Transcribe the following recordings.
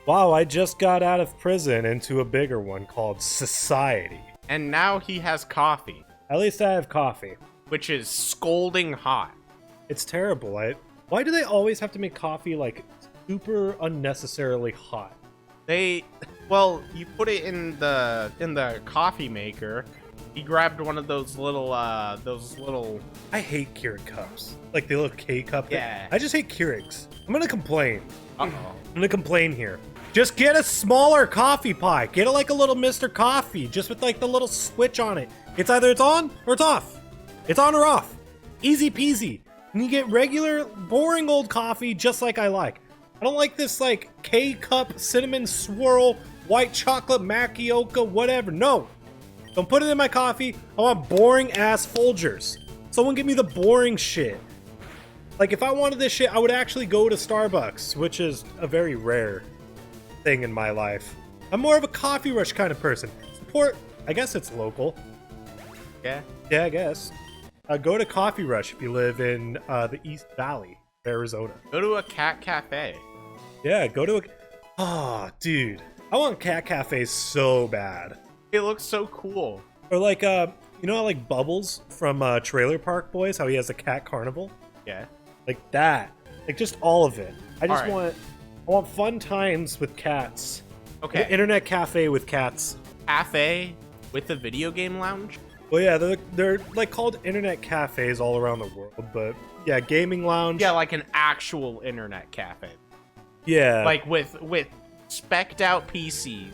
Wow, I just got out of prison into a bigger one called society. And now he has coffee, At least I have coffee. which is scalding hot. It's terrible. Why do they always have to make coffee like super unnecessarily hot? Well, you put it in the coffee maker. He grabbed one of those little. I hate Keurig cups. Like the little K cup. Yeah. I just hate Keurigs. I'm gonna complain. Uh-oh. I'm gonna complain here. Just get a smaller coffee pot. Get it like a little Mr. Coffee, just with like the little switch on it. It's either it's on or it's off. It's on or off. Easy peasy. And you get regular, boring old coffee just like I like. I don't like this like K-cup, cinnamon swirl, white chocolate macchiato, whatever. No. Don't put it in my coffee. I want boring ass Folgers. Someone give me the boring shit. Like if I wanted this shit, I would actually go to Starbucks, which is a very rare thing in my life. I'm more of a coffee rush kind of person. Support, I guess it's local. Yeah. Yeah, I guess. Go to Coffee Rush if you live in the East Valley, Arizona. Go to a cat cafe. Yeah, go to a... Oh, dude. I want cat cafes so bad. It looks so cool. Or like, you know how like Bubbles from Trailer Park Boys, how he has a cat carnival? Yeah. Like that. Like just all of it. I just Alright. I want fun times with cats. Okay. An internet cafe with cats. Cafe with a video game lounge. Well, yeah, they're like called internet cafes all around the world, but yeah, gaming lounge. Yeah, like an actual internet cafe. Yeah. Like with spec'd out PCs.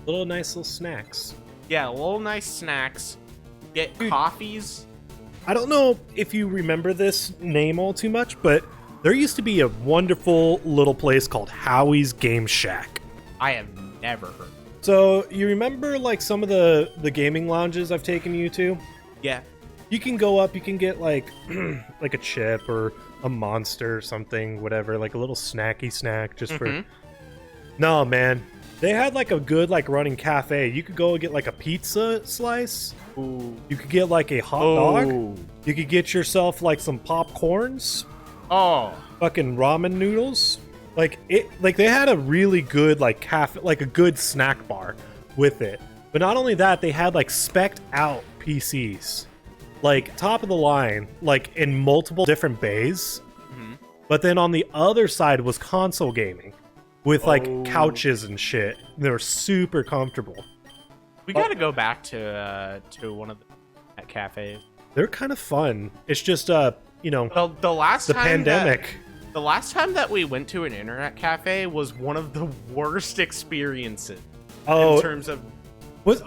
Little nice little snacks. Yeah, little nice snacks. Get Dude. coffees. I don't know if you remember this name all too much, but there used to be a wonderful little place called Howie's Game Shack. I have never heard. So you remember like some of the gaming lounges I've taken you to? Yeah. You can go up, you can get like like a chip or a monster or something, whatever, like a little snacky snack just for... No, man. They had like a good like running cafe. You could go and get like a pizza slice. Ooh. You could get like a hot dog. You could get yourself like some popcorns. Oh. Fucking ramen noodles. Like they had a really good like cafe, like a good snack bar with it. But not only that, they had like spec'd out PCs, like top of the line, like in multiple different bays. But then on the other side was console gaming with like couches and shit. They were super comfortable. We gotta go back to one of the cafes. They're kind of fun. It's just you know, The last the time pandemic. The last time that we went to an internet cafe was one of the worst experiences. Oh, In terms of... was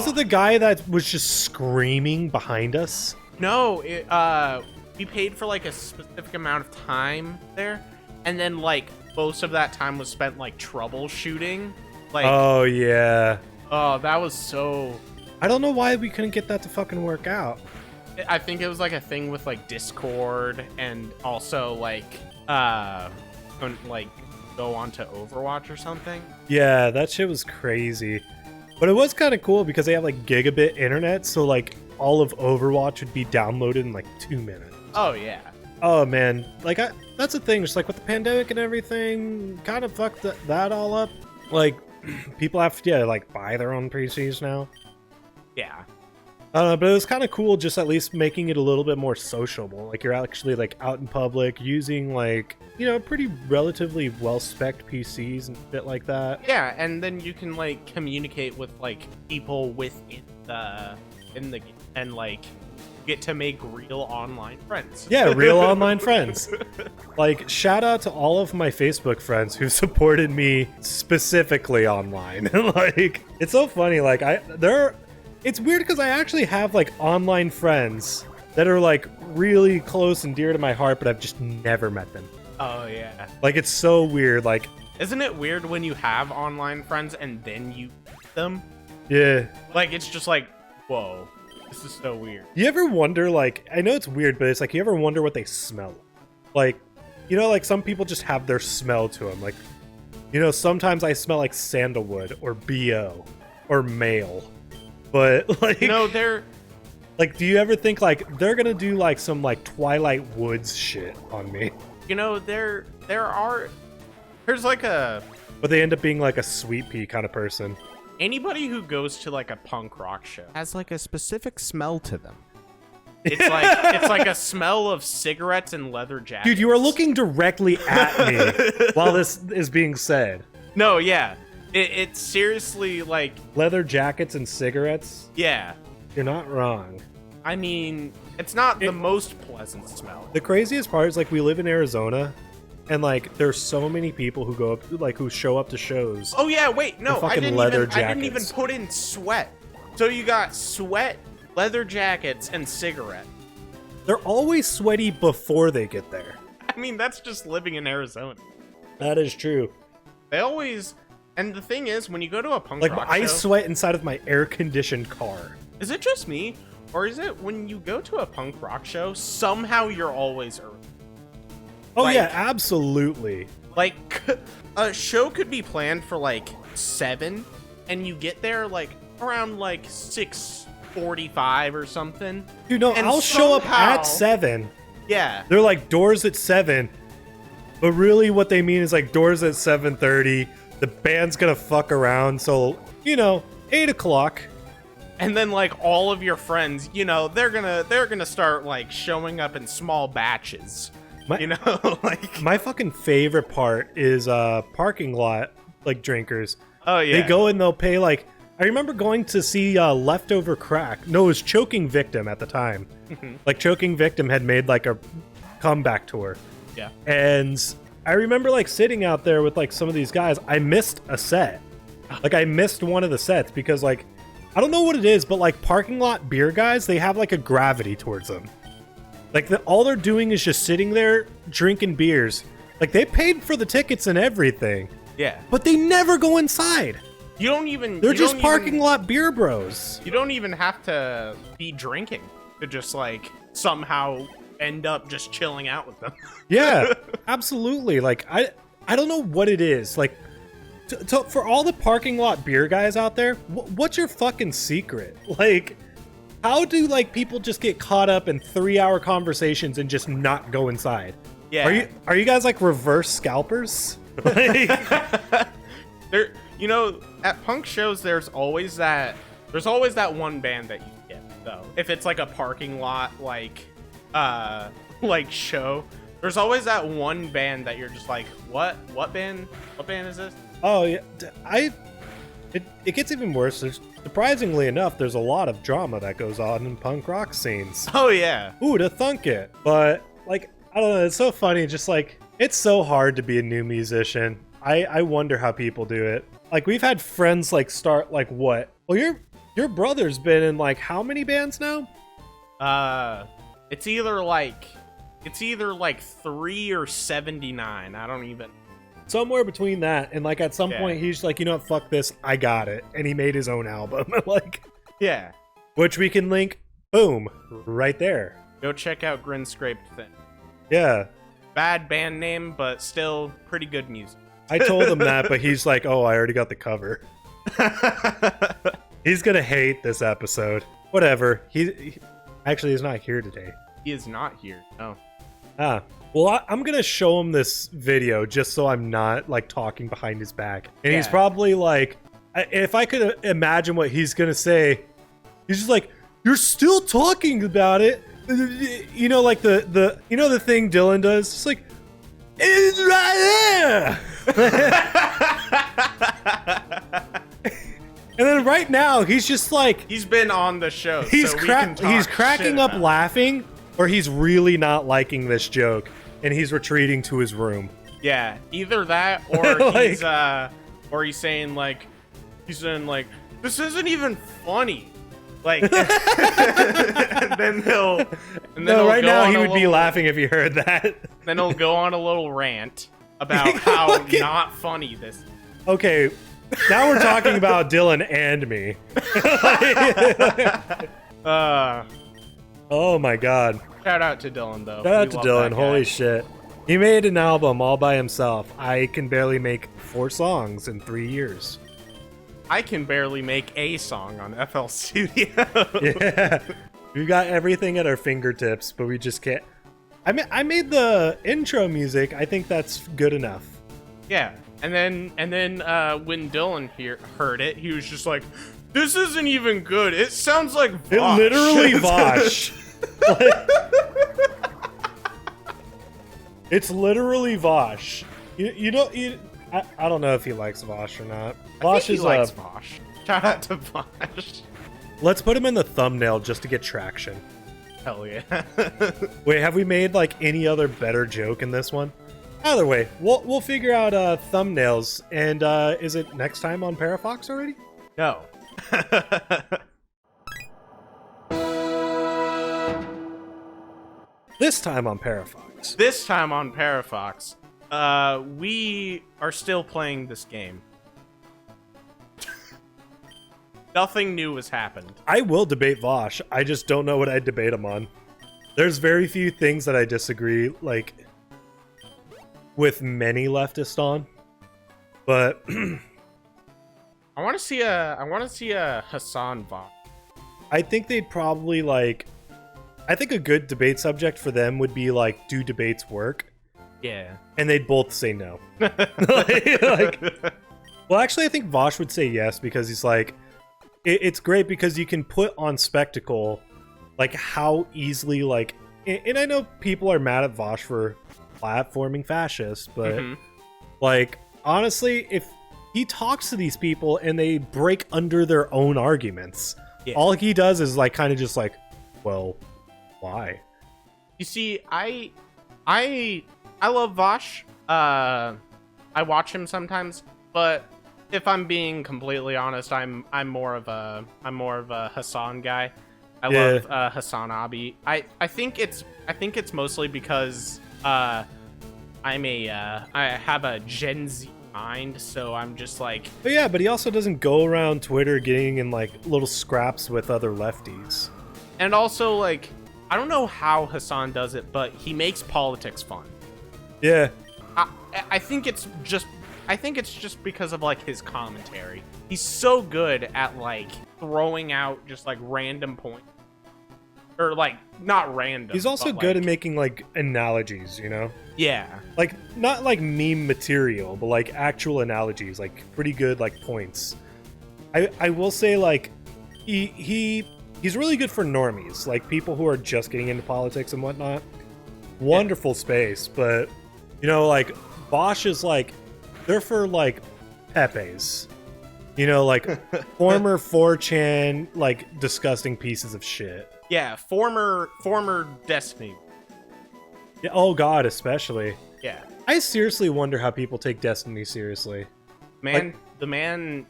it the guy that was just screaming behind us? No, we paid for like a specific amount of time there. And then like most of that time was spent like troubleshooting. Like, Oh, yeah. oh, that was so... I don't know why we couldn't get that to fucking work out. I think it was like a thing with like Discord and also like couldn't like go on to Overwatch or something. Yeah, that shit was crazy. But it was kind of cool because they have like gigabit internet, so like all of Overwatch would be downloaded in like 2 minutes. Oh yeah. Oh man, like that's the thing, just like with the pandemic and everything, kind of fucked that all up. Like people have to like buy their own PCs now. Yeah. But it was kind of cool just at least making it a little bit more sociable. Like you're actually like out in public using like, you know, pretty relatively well-spec'd PCs and shit like that. Yeah, and then you can like communicate with like people within the game and like get to make real online friends. Yeah, real online friends. Like shout out to all of my Facebook friends who supported me specifically online. Like it's so funny. Like it's weird because I actually have like online friends that are like really close and dear to my heart, but I've just never met them. Oh yeah. Like it's so weird. Like, Isn't it weird when you have online friends and then you meet them? yeah. Like it's just like, whoa, this is so weird. You ever wonder, like, I know it's weird, but it's like, you ever wonder what they smell like? You know, like some people just have their smell to them. Like, you know, sometimes I smell like sandalwood or BO or male. But like, No, they're like, do you ever think like they're gonna do like some like Twilight Woods shit on me? there's like a but they end up being like a sweet pea kind of person. Anybody who goes to like a punk rock show has like a specific smell to them. It's like a smell of cigarettes and leather jackets. Dude, you are looking directly at me while this is being said. No, yeah. It's seriously like... Leather jackets and cigarettes? Yeah. You're not wrong. I mean, it's not the most pleasant smell. The craziest part is, like, we live in Arizona, and, like, there's so many people who go up, like, who show up to shows. Oh, yeah, wait, no, I didn't even put in sweat. So you got sweat, leather jackets, and cigarette. They're always sweaty before they get there. I mean, that's just living in Arizona. That is true. They always... And the thing is, when you go to a punk rock show... Like, I sweat inside of my air-conditioned car. Is it just me? Or is it when you go to a punk rock show, somehow you're always early? Oh, yeah, absolutely. Like, a show could be planned for, like, 7, and you get there, like, around, like, 6:45 or something. Dude, no, I'll show up at 7. Yeah. They're like, doors at 7. But really what they mean is, like, doors at 7:30. The band's gonna fuck around, so, you know, 8 o'clock. And then, like, all of your friends, you know, they're gonna start, like, showing up in small batches. You know, like... My fucking favorite part is parking lot, like, drinkers. Oh, yeah. They go and they'll pay, like... I remember going to see Leftover Crack. No, it was Choking Victim at the time. Like, Choking Victim had made, like, a comeback tour. Yeah. And I remember, like, sitting out there with, like, some of these guys. I missed a set. Like, I missed one of the sets because, like, I don't know what it is, but, like, parking lot beer guys, they have, like, a gravity towards them. Like, all they're doing is just sitting there drinking beers. Like, they paid for the tickets and everything. Yeah. But they never go inside. You don't even... They're just parking lot beer bros. You don't even have to be drinking to just, like, somehow end up just chilling out with them. Yeah, absolutely. Like, I don't know what it is. Like, for all the parking lot beer guys out there, what's your fucking secret? Like... How do, like, people just get caught up in 3-hour conversations and just not go inside? Yeah. Are you guys, like, reverse scalpers? Like... There, you know, at punk shows, there's always that one band that you get, though. If it's, like, a parking lot, like show, there's always that one band that you're just like, what band? What band is this? Oh, yeah. It gets even worse. Surprisingly enough, there's a lot of drama that goes on in punk rock scenes. Oh, yeah. Ooh, to thunk it. But, like, I don't know, it's so funny. Just, like, it's so hard to be a new musician. I wonder how people do it. Like, we've had friends, like, start, like, what? Well, your brother's been in, like, how many bands now? It's either like 3 or 79. I don't even... Somewhere between that, and, like, at some point, he's like, you know what, fuck this, I got it. And he made his own album. Like... Yeah. Which we can link, boom, right there. Go check out Grin Scraped Thin. Yeah. Bad band name, but still pretty good music. I told him that, but he's like, oh, I already got the cover. He's gonna hate this episode. Whatever. Actually, he's not here today. He is not here, no. Well, I'm gonna show him this video just so I'm not, like, talking behind his back. And he's probably like, if I could imagine what he's gonna say, he's just like, you're still talking about it. You know, like the you know the thing Dylan does? It's like, it's right there. And then right now, he's just like... He's been on the show, he's cracking up laughing, or he's really not liking this joke, and he's retreating to his room. Yeah, either that, or like, he's saying, like, this isn't even funny. Like, and then he'll... No, right now he would be laughing if he heard that. Then he'll go on a little rant about how not funny this is. Okay, now we're talking about Dylan and me. Oh my god. Shout out to Dylan, though. Shout out to Dylan, holy shit. He made an album all by himself. I can barely make 4 songs in 3 years. I can barely make a song on FL Studio. Yeah. We've got everything at our fingertips, but we just can't. I made the intro music. I think that's good enough. Yeah. And then when Dylan heard it, he was just like, "This isn't even good. It sounds like Vosh." It literally Vosh. It's literally Vosh. I don't know if he likes Vosh or not. Vosh he likes Vosh. Shout out to Vosh. Let's put him in the thumbnail just to get traction. Hell yeah. Wait, have we made like any other better joke in this one? Either way, we'll figure out thumbnails. And is it next time on Parafox already? No. This time on Parafox. This time on Parafox, we are still playing this game. Nothing new has happened. I will debate Vosh. I just don't know what I'd debate him on. There's very few things that I disagree, like, with many leftists on. But I want to see a Hassan Vosh. I think they'd probably like. I think a good debate subject for them would be like, do debates work? Yeah. And they'd both say no. Well, actually, I think Vosh would say yes because he's like, it's great because you can put on spectacle, like how easily like, and I know people are mad at Vosh for platforming fascists, but like honestly, if he talks to these people and they break under their own arguments, all he does is like kind of just like, well, why? You see, I love Vosh. I watch him sometimes, but if I'm being completely honest, I'm more of a Hassan guy. I love Hassan Abi. I think it's mostly because I have a Gen Z mind, so I'm just like. But yeah, but he also doesn't go around Twitter getting in like little scraps with other lefties. And also, like, I don't know how Hassan does it, but he makes politics fun. Yeah. I think it's just because of like his commentary. He's so good at like throwing out just like random points, or like not random. He's also good at making like analogies, you know? Yeah. Like not like meme material, but like actual analogies, like pretty good like points. I will say like he's really good for normies, like people who are just getting into politics and whatnot. Wonderful space, but you know, like Bosch is like, they're for like Pepes, you know, like former 4chan like disgusting pieces of shit. Yeah, former Destiny. Yeah, oh god, especially. Yeah. I seriously wonder how people take Destiny seriously. Man, like, the man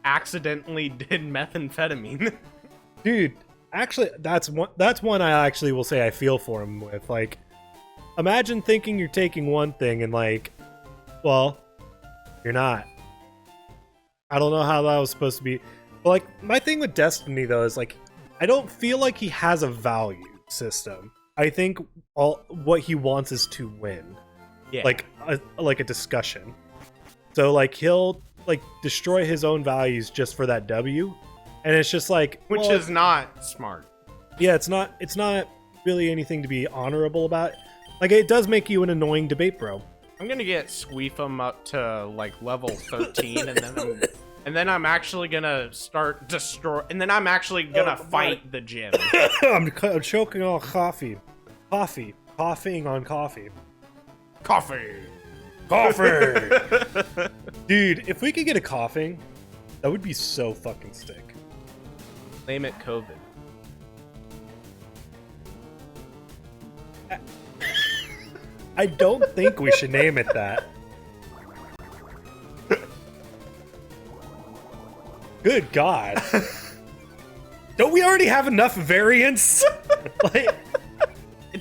accidentally did methamphetamine. Dude, actually that's one I actually will say I feel for him with. Like, imagine thinking you're taking one thing and like, well, you're not. I don't know how that was supposed to be. But like, my thing with Destiny though is like, I don't feel like he has a value system. I think what he wants is to win. Yeah. Like a discussion. So like he'll like destroy his own values just for that W. And it's just like, which is not smart. Yeah, it's not really anything to be honorable about. Like, it does make you an annoying debate bro. I'm gonna get Squeefum up to like level 13, and then I'm actually gonna start destroy, and then I'm actually gonna fight the gym. I'm choking on coughing on coffee. Dude, if we could get a coughing, that would be so fucking sick. Name it COVID. I don't think we should name it that. Good God. Don't we already have enough variants? Like,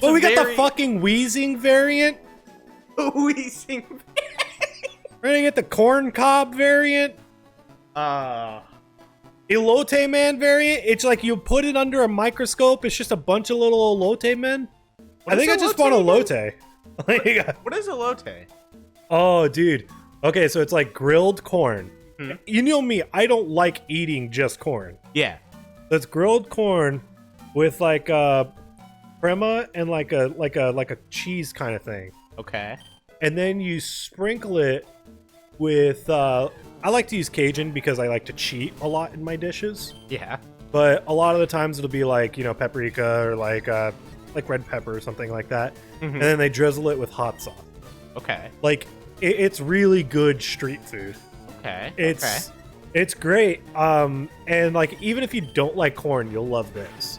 well, we got the fucking wheezing variant. Wheezing variant. We're gonna get the corn cob variant. Elote man variant. It's like you put it under a microscope. It's just a bunch of little elote men. I think I just want elote. What is elote? Oh, dude. Okay, so it's like grilled corn. You know me, I don't like eating just corn. Yeah. That's grilled corn with like crema and like a cheese kind of thing. Okay. and then you sprinkle it with, I like to use Cajun because I like to cheat a lot in my dishes. Yeah. But a lot of the times it'll be like, you know, paprika or like red pepper or something like that. Mhm. And then they drizzle it with hot sauce. Okay. Like, it's really good street food. Okay. It's great. And like, even if you don't like corn, you'll love this.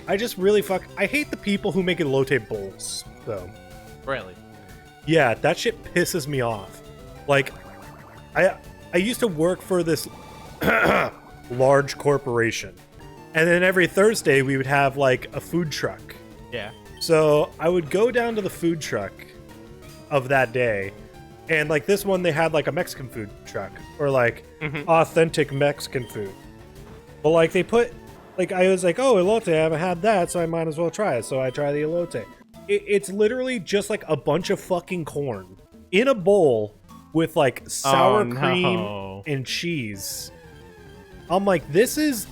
I just really I hate the people who make elote bowls, though. Really? Yeah, that shit pisses me off. Like, I used to work for this large corporation. And then every Thursday we would have like a food truck. Yeah. So I would go down to the food truck of that day. And like this one, they had like a Mexican food truck or like authentic Mexican food. But like they put, like I was like, oh, elote, I haven't had that, so I might as well try it. So I try the elote. It's literally just like a bunch of fucking corn in a bowl with like sour cream and cheese. I'm like, this is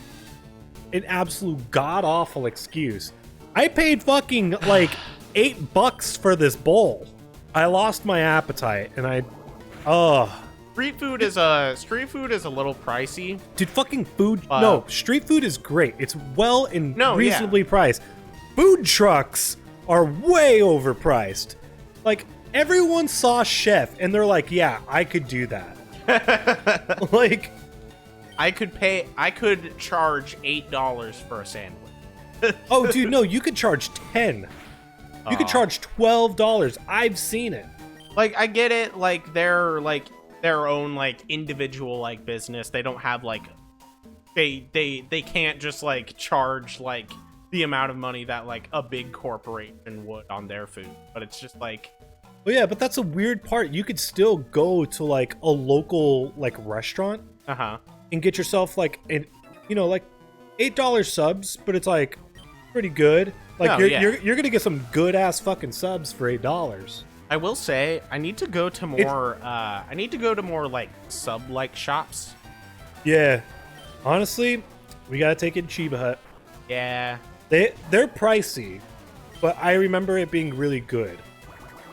an absolute god-awful excuse. I paid fucking like $8 for this bowl. I lost my appetite and Street food is a little pricey. Dude, fucking food. No, street food is great. It's well and reasonably priced. Food trucks are way overpriced. Like, everyone saw Chef and they're like, yeah, I could do that. Like, I could charge $8 for a sandwich. oh, dude, no, you could charge 10. You could charge $12. I've seen it. Like, I get it. Like, they're like their own like individual like business. They don't have like they can't just like charge like the amount of money that like a big corporation would on their food. But it's just like, well, yeah, but that's a weird part. You could still go to like a local like restaurant and get yourself like like $8 subs, but it's like pretty good. Like you're gonna get some good ass fucking subs for $8. I will say I need to go to more like sub like shops. Yeah, honestly, we gotta take in Chiba Hut. Yeah, they're pricey, but I remember it being really good.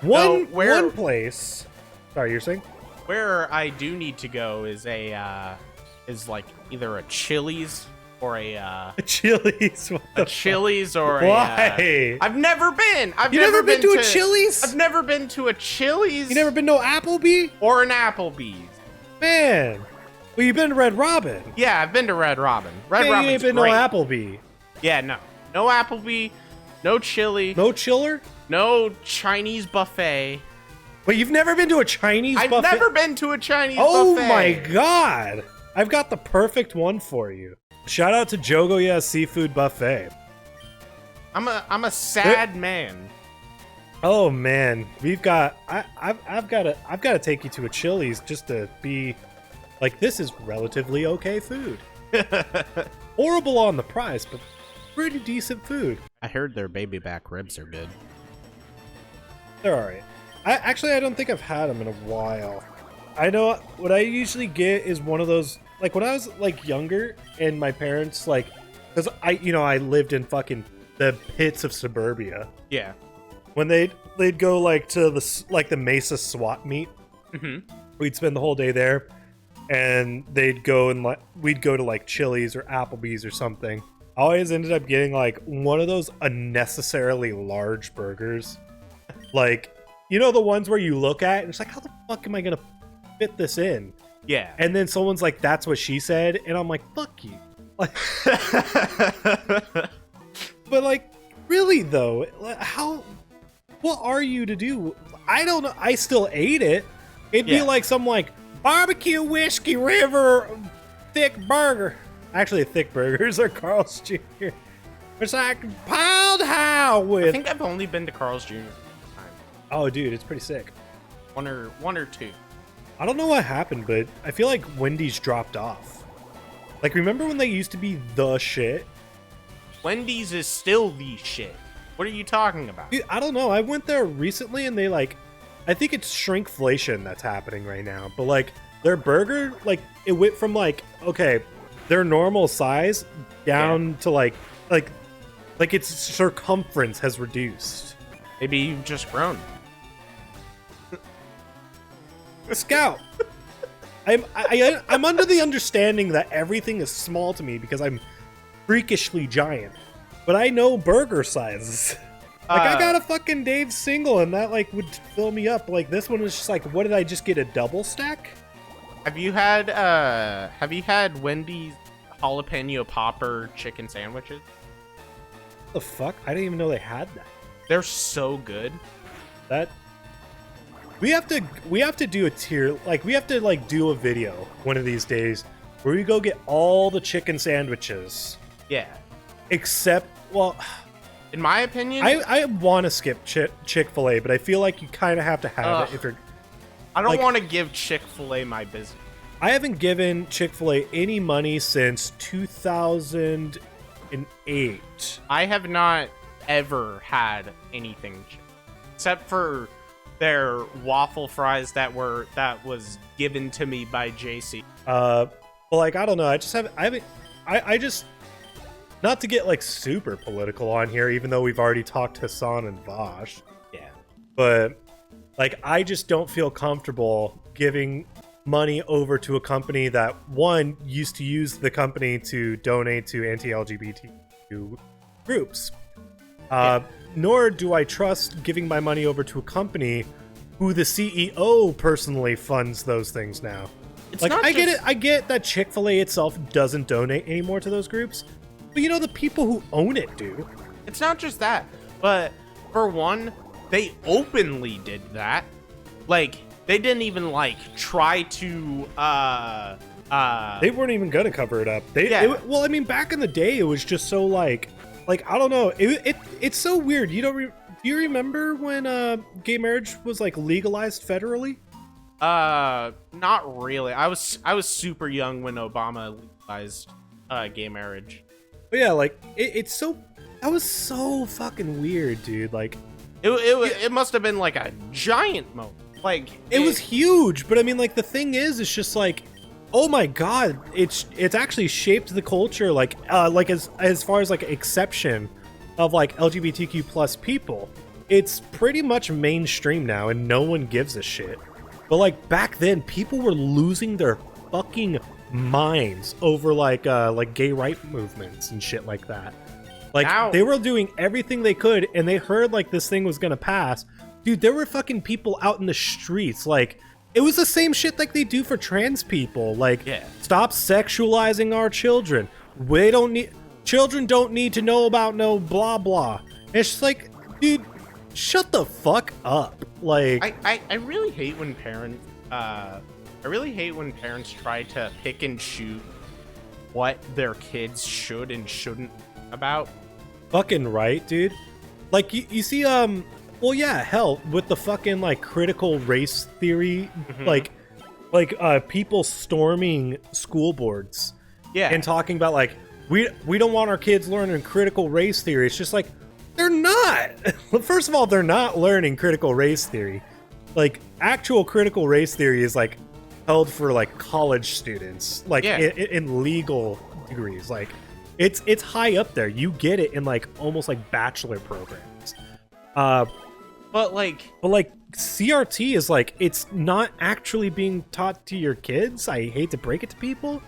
One place. Sorry, you're saying? Where I do need to go is is like either a Chili's or a Chili's. A Chili's or why? I've never been. You've never been to a Chili's? I've never been to a Chili's. You never been to Applebee? Or an Applebee's. Man. Well, you've been to Red Robin. Yeah, I've been to Red Robin. Red Robin's you ain't been great. to Applebee. Yeah, no. No Applebee, no Chili. No chiller? No Chinese buffet. Wait, you've never been to a Chinese buffet? I've never been to a Chinese buffet. Oh my god. I've got the perfect one for you. Shout out to Jogoya Seafood Buffet. I'm a sad man. Oh man, I've got to take you to a Chili's just to be like, this is relatively okay food. Horrible on the price, but pretty decent food. I heard their baby back ribs are good. They're all right. I don't think I've had them in a while. I know what I usually get is one of those, like when I was like younger and my parents like, because I lived in fucking the pits of suburbia. Yeah. When they'd go like to the Mesa swap meet, we'd spend the whole day there, and they'd go and we'd go to like Chili's or Applebee's or something. I always ended up getting like one of those unnecessarily large burgers, like the ones where you look at and it's like, how the fuck am I gonna fit this in? Yeah. And then someone's like, that's what she said, and I'm like, fuck you. Like, but like, really though, what are you to do? I don't know. I still ate it. It'd be like some like barbecue whiskey river thick burger. Actually, thick burgers are Carl's Jr. It's like Pound with. I think I've only been to Carl's Jr. Oh, dude, it's pretty sick. One or two. I don't know what happened, but I feel like Wendy's dropped off. Like, remember when they used to be the shit? Wendy's is still the shit. What are you talking about? Dude, I don't know. I went there recently and they like, I think it's shrinkflation that's happening right now. But like their burger, like it went from like, okay, their normal size down to like its circumference has reduced. Maybe you've just grown. Scout. I'm under the understanding that everything is small to me because I'm freakishly giant. But I know burger sizes. Like, I got a fucking Dave single, and that, like, would fill me up. Like, this one was just like, what did I just get, a double stack? Have you had Wendy's jalapeno popper chicken sandwiches? The fuck? I didn't even know they had that. They're so good. That we have to do a tier, like, we have to, like, do a video one of these days where we go get all the chicken sandwiches. Yeah. Except, well, in my opinion, I want to skip Chick-fil-A, but I feel like you kind of have to have it if you're. I don't like, want to give Chick-fil-A my business. I haven't given Chick-fil-A any money since 2008. I have not ever had anything except for their waffle fries that was given to me by JC. Well, like, I don't know. I just not to get like super political on here, even though we've already talked Hassan and Vosh. Yeah. But like, I just don't feel comfortable giving money over to a company that, one, used to use the company to donate to anti-LGBTQ groups. Nor do I trust giving my money over to a company who the CEO personally funds those things now. Like, I get it. I get that Chick-fil-A itself doesn't donate anymore to those groups, but you know, the people who own it do. It's not just that, but for one, they openly did that. Like, they didn't even like try to they weren't even gonna cover it up. Well, I mean, back in the day, it was just so like I don't know. It's so weird. Do you remember when gay marriage was like legalized federally? Not really. I was super young when Obama legalized gay marriage. But yeah, like that was so fucking weird, dude. Like it must have been like a giant moment. Like it was huge, but I mean, like, the thing is, it's just like, oh my god, it's actually shaped the culture, like as far as like exception of like LGBTQ plus people. It's pretty much mainstream now, and no one gives a shit. But like back then, people were losing their fucking minds over like gay right movements and shit like that. Like, they were doing everything they could, and they heard like this thing was gonna pass. Dude, there were fucking people out in the streets. Like, it was the same shit like they do for trans people. Like, stop sexualizing our children. Children don't need to know about no blah blah. And it's just like, dude, shut the fuck up. Like, I really hate when parents try to pick and choose what their kids should and shouldn't about. Fucking right, dude. Like, you see, well, yeah, hell, with the fucking, like, critical race theory, like people storming school boards, and talking about, like, we don't want our kids learning critical race theory. It's just like, they're not. First of all, they're not learning critical race theory. Like, actual critical race theory is, like, held for, like, college students, like, in legal degrees. Like, it's high up there. You get it in, like, almost, like, bachelor programs. But like CRT is like, it's not actually being taught to your kids. I hate to break it to people.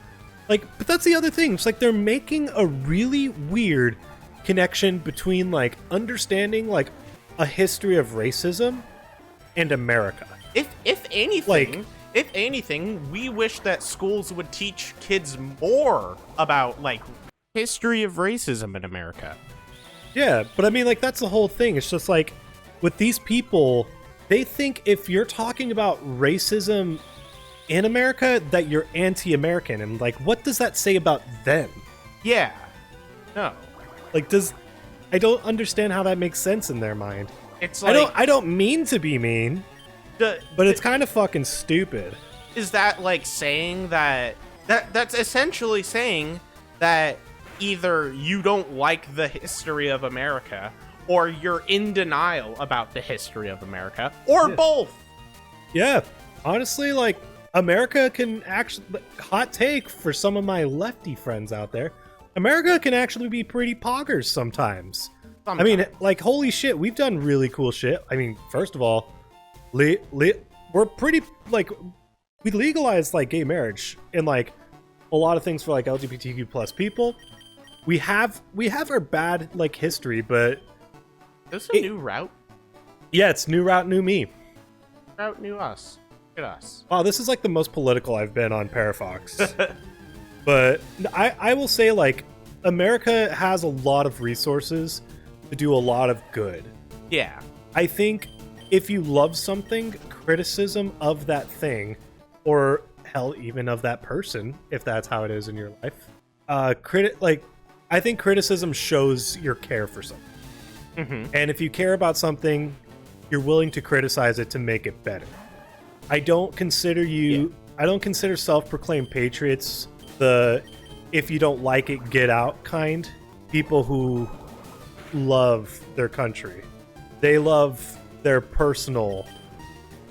Like, but that's the other thing. It's like they're making a really weird connection between like understanding like a history of racism and America. If anything, we wish that schools would teach kids more about like history of racism in America. Yeah, but I mean, like, that's the whole thing. It's just like, with these people, they think if you're talking about racism in America, that you're anti-American. And, like, what does that say about them? Yeah. No. Like, I don't understand how that makes sense in their mind. It's like, I don't mean to be mean, but it's kind of fucking stupid. Is that, like, saying that's essentially saying that either you don't like the history of America, or you're in denial about the history of America, or both. Yeah, honestly, like, America can actually, hot take for some of my lefty friends out there, America can actually be pretty poggers sometimes. I mean, like, holy shit, we've done really cool shit. I mean, first of all, we're pretty like we legalized like gay marriage and like a lot of things for like LGBTQ plus people. We have our bad like history, but This is a new route. Yeah, it's new route, new me. Route, new us. Look at us. Wow, this is like the most political I've been on Parafox. But I will say, like, America has a lot of resources to do a lot of good. Yeah. I think if you love something, criticism of that thing, or hell, even of that person, if that's how it is in your life, I think criticism shows your care for something. Mm-hmm. And if you care about something, you're willing to criticize it to make it better. I don't consider self-proclaimed patriots the if you don't like it, get out kind. People who love their country. They love their personal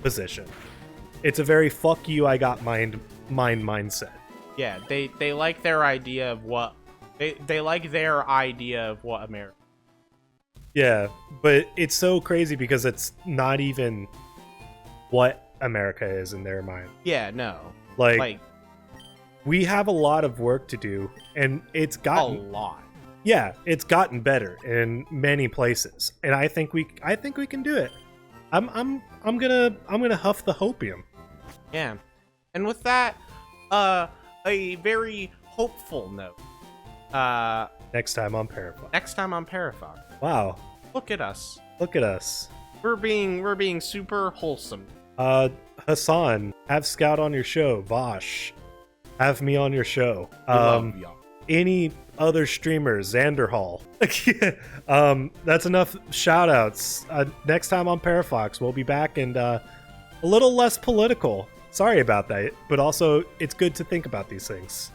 position. It's a very fuck you, I got mine mindset. Yeah, they like their idea of what they like their idea of what America. Yeah, but it's so crazy because it's not even what America is in their mind. Yeah, no. Like we have a lot of work to do, and it's gotten a lot. Yeah, it's gotten better in many places, and I think we can do it. I'm gonna huff the hopium. Yeah, and with that, a very hopeful note. Next time on Parafox. Next time on Parafox. Wow, Look at us. look at us. We're being super wholesome. Hassan, have Scout on your show. Vosh, have me on your show. We love y'all. Any other streamers, Xanderhall. That's enough shout outs. Next time on Parafox, we'll be back and a little less political. Sorry about that, but also it's good to think about these things.